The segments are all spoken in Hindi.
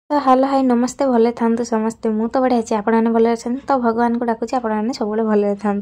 तो हेलो हाय नमस्ते भले था समस्ते मु तो बढ़िया अच्छे आपने भले अच्छे तो भगवान को डाकुची आपने सब भले था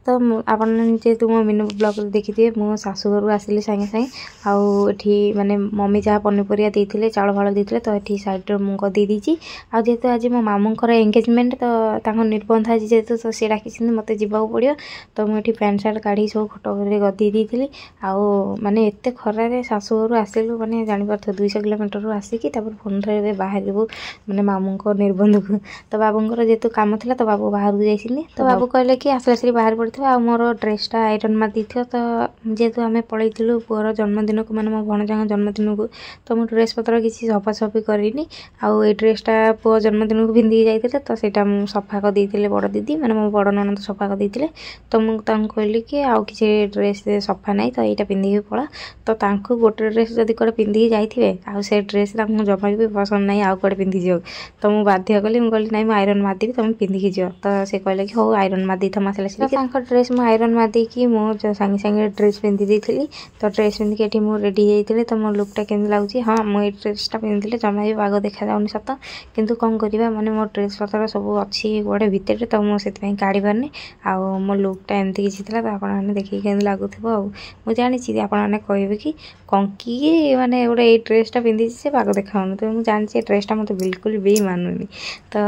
तो आपते मो मीनू ब्लॉग देखी थे मो शाशुघर आसिली सागे सागे आठी माने मम्मी जहाँ पनीपरिया देते चाउल फाड़ देते तो ये सैड्रे मुझे दे दीची आजेतु आज मो मामूर एंगेजमेंट तो निर्बंध आज जेहतु तो सी डाकी मत जावाक पड़ो तो मुझे पैंट सार्ट काढ़ी सब खट गदी देती माने एत खरारे शाशुघर आसिलु माने जापर 200 किलोमीटर आसिकी फोन रे बाहर माने मामू को निर्बंध को तो बाबूंर जेतु काम था तो बाबू बाहर को जाइए तो बाबू कहले कि आसला सी बाहर पड़ता आ मोर ड्रेसटा आयरन मार दी तो जेहेतु आम पलू पुअर जन्मदिन को मैंने मो भणजा जन्मदिन को तो मुझे ड्रेस पत्र किसी सफासफी करनी आउ ये ड्रेसटा पुओ जन्मदिन को पिंधिकी जाइए तो सीटा सफा कर देते बड़ दीदी मैंने मो बड़ ननद सफा कर देते तो मुझे कहली कि आउ किसी ड्रेस सफा नहीं तो यहाँ पिंधिकी पड़ा तो गोटे ड्रेस जब कड़े पिंधिकी जाइए आउ से ड्रेस जमा भी पसंद नहीं आउ कड़े पिंधि जाओ तो मुझे बाध्य कली मुझे कहली ना आयरन मारदेवी तुम पिंधिकी जाओ तो सी कहले कि हो आयरन मार दी आसला सी ड्रेस मुझे आयरन मारदेकी मुझे सांगे सांगे ड्रेस पिंधि देती तो ड्रेस पिंधिकी ये मुझे रेडी होती तो मो लुकटा केमती लगुच हाँ मुझे ड्रेसटा पिंधि जमा भी बाग देखा जाऊनी सत किंतु कौन करवा माने मो ड्रेस पत्र सब अच्छी गोटे भितर तो मुझे काढ़ी पारनी आउ मो लुकटा एमती किसी था तो आपने देखिए केमती लगुव मुझे जानी आपने कहे कि कंकी माने गोटे ये ड्रेसटा पिंधि से बाग देखा तो मुझे जानी ड्रेसटा मत बिल्कुल भी मानुनी तो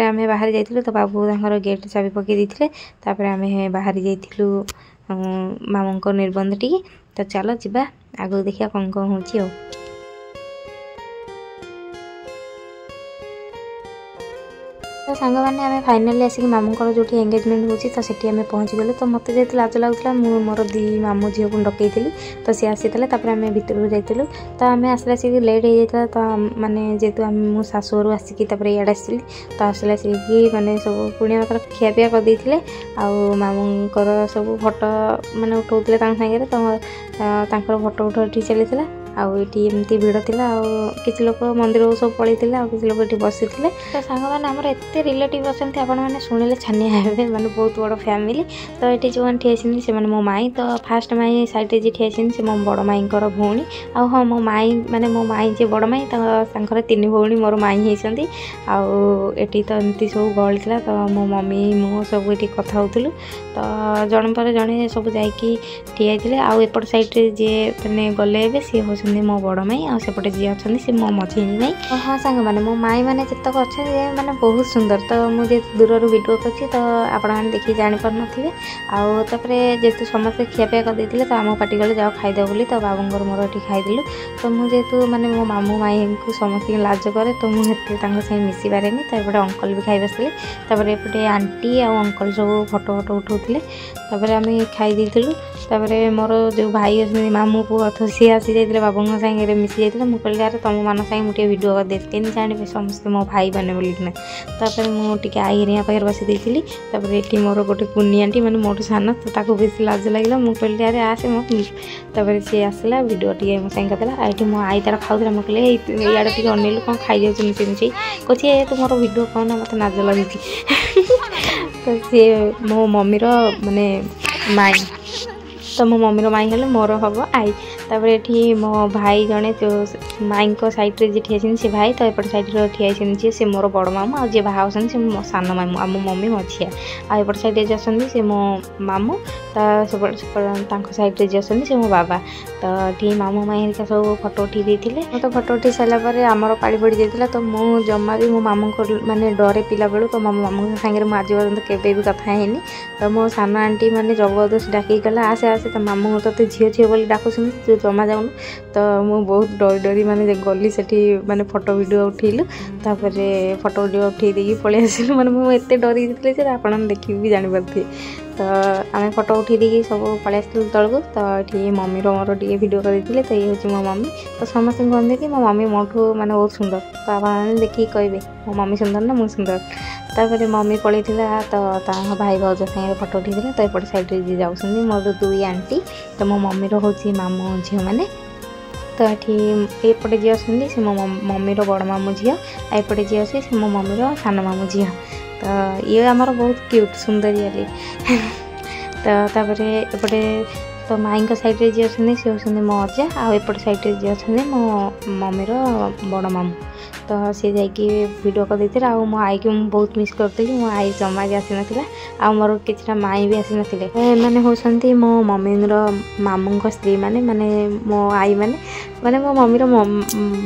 आम बाहर जाइलु तो बाबू गेट चाबी पकई देते आम बाहर जाइलु मामू निर्बंध टी तो चलो जा आगु देखिए कौन कौन हो तो सांग मैंने आम फाइनाली आसिक मामूर जो एंगेजमेंट होती तो सीटी आम पहुँची गलु तो मत जो लाज लगुला मोर दी मामू झील को डकई तो सी आसी आम भितर जाइलु तो आम आसला सी लेट हो जाता तो माने जेहेतु आम मो शाशुघर आसिकी इे आसली तो आसला सी माने सब पुणी मतलब खियापिया करदे आउ मामूर सब फोटो माने उठाऊे सागे तो फोटो उठी चली आमती भिड़ था किसी लोग मंदिर को सब पड़े किसी लोग ये बसी थे तो सांग मैंने आम एत रिलेटिव अच्छा आपने शुणिले छानिया हे मैंने बहुत बड़ फैमिली तो ये जो ठिया से मो माई तो फास्ट माई सैड्रे जी ठिया से मो बड़ माई भौणी आ हाँ मो माई माने मो माई जी बड़ माई तो 3 भौणी मोर माई होती आठी तो एमती सब गहली था तो मो मम्मी मो सब ये कथा होलु तो जन पर जड़े सब जाठी आउ एपट सैड्रे जी मैंने गले सी हो मो बड़ माई आसेपटे जी अच्छा सी मो मझी माई हाँ सांग मैंने मो माई मैंने जितक अच्छे मैंने बहुत सुंदर तो मुझे दूर वीडियो कर तो आपने देखिए जापर थे आउे जेहतु समस्त खियापिया करदे तो आम पार्टी गले जाओ खाईदेव बोली तो बाबूर मोर ये खाईदेलु तो मुझे माने मो मामू माई को समस्त लाज करे तो मुझे मिसी पारे तो एपटे अंकल भी खाई बसते एपटे आंटी आउ अंकल सब फोटो फोटो उठाऊे आम खाईदेलु मोर जो भाई अच्छे मामू पुआ तो सी आसी जाते बाबू सागे मिसी जाते मुझे कहली यार तुम मान सागे मुझे भिड करदे केमी जाने समस्ते मो भाई मैंने बोलिकिना मुझे आई हेरिया पाखे बसी देती ये मोर गोटे कुनी आंटी मैंने मोटू सान तो बेस लाज लगे मुझे कहली यार आसे मो सी आसला भिड टे मो सागे करदेला ये मो आई तार खाऊला मुझे कहली इे टे अनेलु कौन खाई जाऊँ मिसे मिसे कहे तुम मोर भिड खाऊना मत नाज लगी तो सी मो मम्मीर माने माई तो मो मम्मीर माई हेल्ले मोर हम आई ये मो भाई जड़े जो माई सैड्रे जी ठिया से भाई तो एपट सैड्रे ठिया जी से मोर बड़ मामू आ जी बाहा से मो सान मामू आ मो मम्मी मझिया आएपट सैड्रे जी आसती से मो मामू तो सैड्रे जी आसती से मो बाबा तो ये मामू माई हरिका सब फोटो उठी देते तो फोटो उठी सारापर आमर पाड़ी पड़ी जाता तो मुझे जमा भी मो मामू को माने डरे पिला बेलू तो मो मामू सागे मुझे आज पर्यटन केवे भी कथा है तो मो सान आंटी मैंने जबरदस्त डाक गला आसे आसे तो मामू तो झील झील बोली डाकुन जमा जाऊन तो मुझे बहुत डरी डरी माने गली से माने फोटो वीडियो उठेलु फोटो वीडियो उठे देकी पलि आसिलु माने मुझे डरी थी आप देखी भी जापारे तो आम फोटो उठे देकी सब पलि आसलु तलू तो ये मम्मीर मोर टे भिड करते तो ये हूँ मो मम्मी तो समस्त कहते कि मो मम्मी मोठू माने बहुत सुंदर तो आप देखिए कहे मो मम्मी सुंदर ना मुझे सुंदर तापर मम्मी पलि तो भाई भाज सागे फोटो उठे तो एपट सैड्रे जी जाऊँ मोर 2 आंटी तो मो मम्मीर हूँ मामू झील मैंने तो ये एपटे जी आसती से मो मम्मीर बड़ मामू झी एपटे जी अच्छी से मो मम्मीर सान मामू झी तो ये आमर बहुत क्यूट सुंदरिया तो एपटे तो माई सैड्रे जी अच्छे सी होती मो अजा आउट सैड्रे जी अच्छे मो मम्मीर बड़ मामू तो सी जाकि वीडियो कर आ मो आई की बहुत मिस करी मो आई जमा भी आसी ना आ मोर कि माई भी आसी ना मैंने होती मो मम्मी मामू स्त्री मैंने माने मो आई माने मो मम्मीर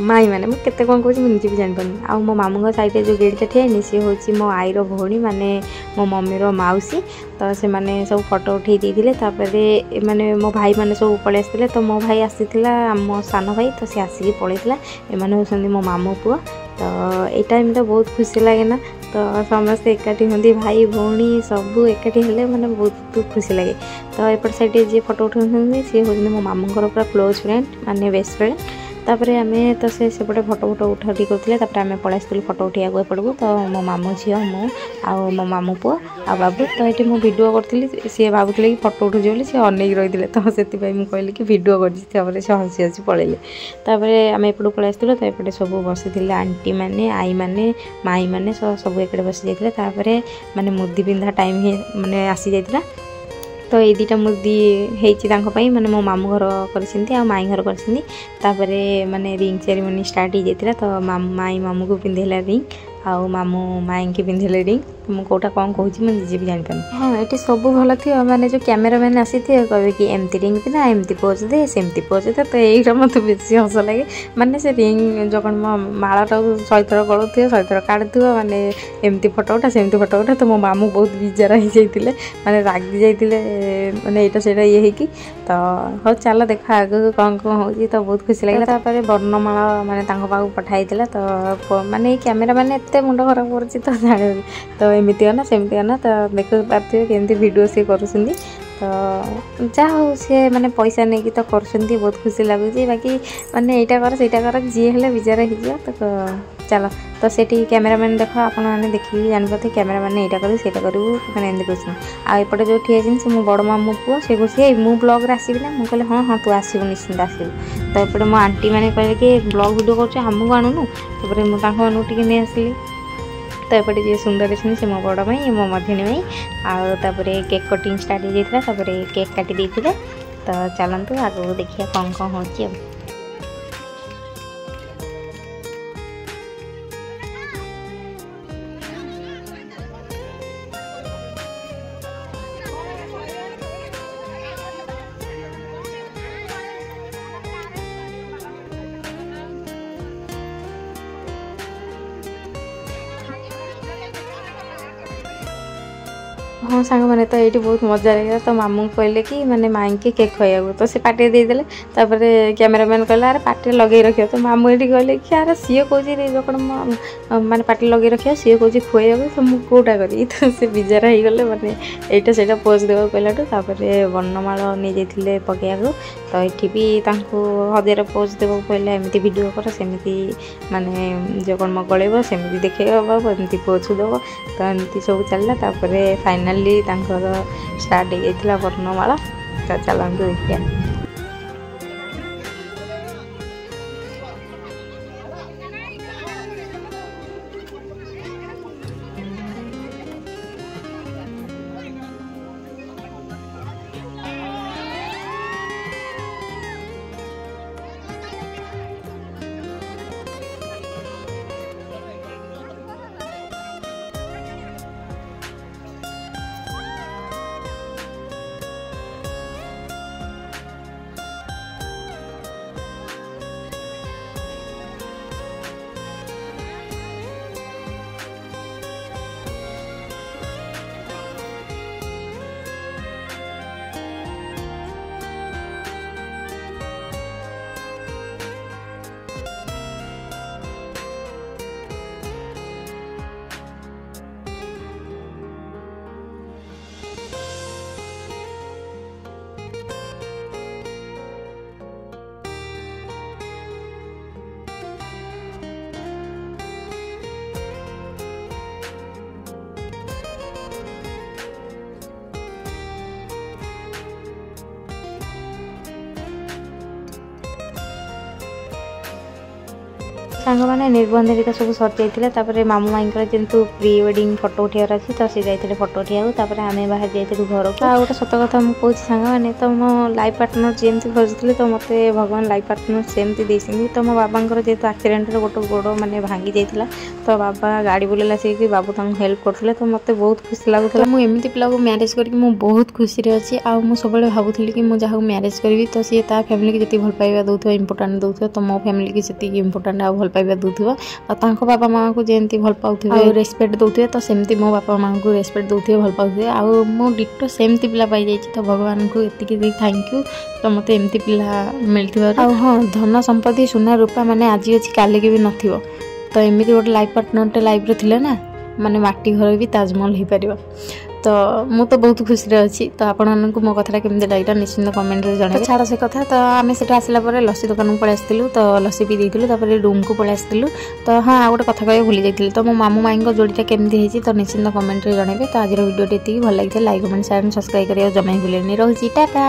माई मैंने मुझे कौन कहूँ मुझे भी जापार आ मो मामू सैड्रे जो गेटा ठिया सी हूँ मो आईर भौणी माने मो मम्मीर माउसी तो से मैंने सब फोटो उठे देते माने मो भाई मैंने सब पलि आसते तो मो भाई आसीला मो सान भाई तो सी आसिक पलैला एम होती मो मामू पुआ तो ये टाइम तो बहुत खुशी लगे ना तो समस्ते एकाठी होती भाई भौणी सब एकाठी हेले मैंने बहुत खुशी लगे तो एपट साइड जी फोटो उठाते सी हूँ मो मामूर पूरा क्लोज फ्रेंड माने बेस्ट फ्रेंड तापर आम तो सेपटे फोटो फोटो उठा उठी करते आम पलि फोटो उठाइक एपटू तो मो मामू झी मु मो मामू पुआ आ बाबू तो ये मुझे भिड करी सी भावुले कि फोटो उठुचे बोली सी अनेक रही तो से कहली कि भिड कर से हसी हसी पलैले तापर आम एपटू पलि आसलु तो एपटे सब बसी आंटी मैंने आई मैंने माई मैंने सब एक बसी जाते माने मुदी पिंधा टाइम माने आसी जाता तो ये दुटा मुदी होती माने मो मामू घर कर माई घर कर माने रिंग सेरेमनी स्टार्ट हो जाता तो माई मामू को पिंधेला रिंग आउ मामू माई की पिंधेले रिंग मुझे कौटा कौन कहूँ मुझे भी जापार हाँ ये सब भल थी मैंने जो कैमेरा मैंने आसी थे कहे कि एमती रिंग पिंधा एमती पोज दे सेमती पोज दे तो यही मत बेसी हस लगे माने से रिंग जो मालाटा शहे थर गलु शहे थर काढ़ु माने एमती फोटो उठा सेमती फोटो उठा तो मो मामू बहुत बिजार हो जाते माने रागी जाते माने यहाँ से ये तो हाँ चल देख आग कौन कौन हो तो बहुत खुशी लगे वर्णमाला माने पाक पठाई तो माने कैमेरा मैंने एत मुंड खराब कर तो जाने तो एमती ना सेमती ना तो देख पारे केमती भिडियो सी कर तो जा हो सी मैंने पैसा नहीं तो कर बहुत खुशी लगुच बाकी माने यहाँ कर सहीटा कर जी है विजार हो तो चलो तो सेठी कैमेरामैन देख आपने देखिए जानते कैमेरा मैंने यहाँ करूँ सहीटा करूँ मैंने एमती क्वेश्चन आउटे जो ठिया से मो बड़ मामू पुआ से कहे मु ब्लॉग आसबि ना मुझे कहले हाँ हाँ तू आसबु निश्चिंत आसबु तो एपटे मो आंटी मैंने कहले कि ब्लॉग वीडियो कर आणुनु तो मुझे नहीं आसली तो एपटे जी सुंदर अच्छे से मो बड़ भाई मो मझनी भाई आउे केक कटिंग स्टार्ट हो जाता केक काटी देते तो चलतु आगू देखिए कौन कौन हो हाँ सांग मैंने तो ये बहुत मजा लगे तो मामू कहले कि माने माई के केक खुआ तो से पार्टी देदेले कैमेरामैन कहला अरे पार्टी लगे रखियो तो मामू ये कहले कि अरे सी कौन माने पार्टी लगे रखियो सी कौन खुआ तो मुझे कौटा करी तो से बिजार हो गले माने यहाँ से पोज देवा कहलाठू वर्णमाला नहीं जाते पकड़ा तो ये भी हजारे पोज देवा कहला एमती भिड कर सेमती माने जो कौन गलेब सेमती देखे एमती पोज देव तो एमती सब चलला फाइनाली स्टार्ट हो जाता वर्णमाला तो चलते देखिए सांग मैंने निर्बंध हेरिका सब सरी जाइए मामू माई जेहतु प्री वेडिंग फोटो उठार अच्छी तो सी जाते फोटो उठाई आम बाहर जाइलु घर को। गोटे सत कथा मुझे सांग मैंने तो मो लाइफ पार्टनर जमी खोजुली तो मत भगवान लाइफ पार्टनर सेमती देती तो मो बाबा जेहतु एक्सीडेंट गोटे गोड़ मैंने भांगी जाता तो बाबा गाड़ी बुलेला से बाबू हेल्प करते तो मत बहुत खुशी लगुला। मुझे एमती पिला को मैरेज करके मुझे बहुत खुशी अच्छी आउ सब भावुली कि मुझे जहाँ मैरेज करी तो सी ता फैमिली की जी भल पाइबा दूसरा इंपोर्टाट दूसरा तो मो फैमिली की जी इंपोर्टाट आ भल पाइबा दूसरा और बापा माँ को जमी भल पाऊे रेस्पेक्ट दौथे तो सेमती मो बापा माँ को रेस्पेक्ट दौथे भल पाऊे आउ मो डिटो सेमती पिला पाई जाइए तो भगवान को एति थैंक यू तो मत एमती पिला मिलती। हाँ धन संपत्ति सुना रूपा माने आज अच्छी काली की भी नथिबो तो एमती गोटे लाइफ पार्टनर लाइफ रे थिले ना माने माटी घर भी ताजमहल हो पार तो मु तो बहुत खुशी अच्छी तो आपण मो कथा केमती लगे निश्चिंत कमेंट रे जणाइबे। छाड़ से कथा तो आम से आसला लस्सी दुकान को पलि आसलु तो लस्सी पी देलु रूम को पलि आसलु तो हाँ आ गोटे कथा कह भूली जाइए तो मो मामू माई जोड़ीटा केमती होती तो निश्चिंत कमेंट रे जणाइबे। तो आज वीडियो टी भल लगी लाइक कमेंट शेयर सब्सक्राइब करिया जमा भूलेनी रही टाटा।